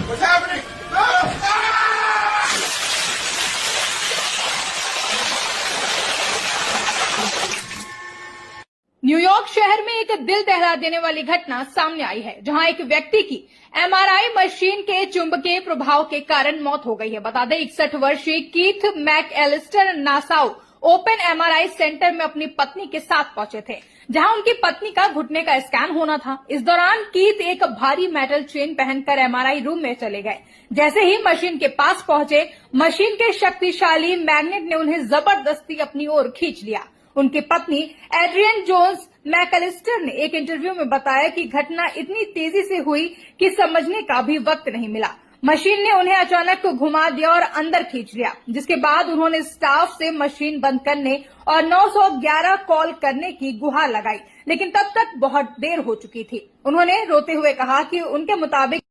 What's happening? No! New York शहर में एक दिल दहला देने वाली घटना सामने आई है, जहां एक व्यक्ति की एमआरआई मशीन के चुंबकीय प्रभाव के कारण मौत हो गई है। बता दें 61 वर्षीय Keith Mac Allister Nassau open MRI centre में अपनी पत्नी के साथ पहुंचे थे, जहां उनकी पत्नी का घुटने का स्कैन होना था। इस दौरान कीथ एक भारी मेटल चेन पहनकर एमआरआई रूम में चले गए। जैसे ही मशीन के पास पहुंचे, मशीन के शक्तिशाली मैग्नेट ने उन्हें जबरदस्ती अपनी ओर खींच लिया। उनकी पत्नी एड्रियन जोन्स मैकएलिस्टर ने एक इंटरव्यू में बताया कि घटना इतनी तेजी से हुई कि समझने का भी वक्त नहीं मिला। मशीन ने उन्हें अचानक घुमा दिया और अंदर खींच लिया, जिसके बाद उन्होंने स्टाफ से मशीन बंद करने और 911 कॉल करने की गुहार लगाई, लेकिन तब तक बहुत देर हो चुकी थी। उन्होंने रोते हुए कहा कि उनके मुताबिक